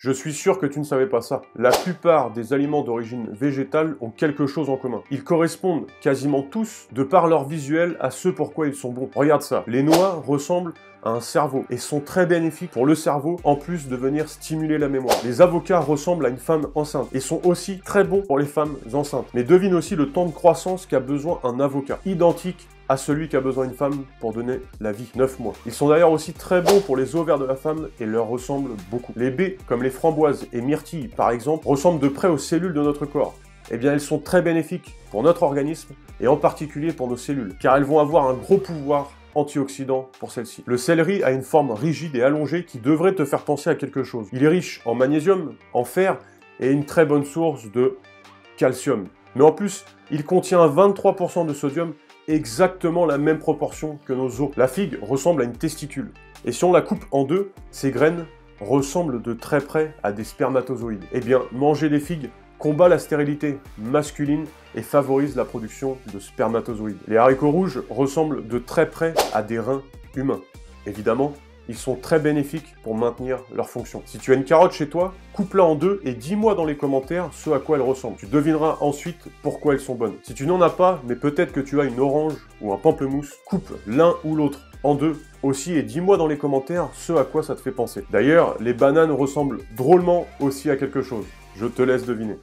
Je suis sûr que tu ne savais pas ça. La plupart des aliments d'origine végétale ont quelque chose en commun. Ils correspondent quasiment tous, de par leur visuel, à ce pourquoi ils sont bons. Regarde ça. Les noix ressemblent à un cerveau et sont très bénéfiques pour le cerveau en plus de venir stimuler la mémoire. Les avocats ressemblent à une femme enceinte et sont aussi très bons pour les femmes enceintes. Mais devine aussi le temps de croissance qu'a besoin un avocat, identique à celui qu'a besoin une femme pour donner la vie, 9 mois. Ils sont d'ailleurs aussi très bons pour les ovaires de la femme et leur ressemblent beaucoup. Les baies, comme les framboises et myrtilles par exemple, ressemblent de près aux cellules de notre corps. Eh bien, elles sont très bénéfiques pour notre organisme et en particulier pour nos cellules, car elles vont avoir un gros pouvoir antioxydant pour celle-ci. Le céleri a une forme rigide et allongée qui devrait te faire penser à quelque chose. Il est riche en magnésium, en fer et une très bonne source de calcium. Mais en plus, il contient 23% de sodium, exactement la même proportion que nos os. La figue ressemble à une testicule. Et si on la coupe en deux, ses graines ressemblent de très près à des spermatozoïdes. Eh bien, manger des figues combat la stérilité masculine et favorise la production de spermatozoïdes. Les haricots rouges ressemblent de très près à des reins humains. Évidemment, ils sont très bénéfiques pour maintenir leur fonction. Si tu as une carotte chez toi, coupe-la en deux et dis-moi dans les commentaires ce à quoi elle ressemble. Tu devineras ensuite pourquoi elles sont bonnes. Si tu n'en as pas, mais peut-être que tu as une orange ou un pamplemousse, coupe l'un ou l'autre en deux aussi et dis-moi dans les commentaires ce à quoi ça te fait penser. D'ailleurs, les bananes ressemblent drôlement aussi à quelque chose. Je te laisse deviner.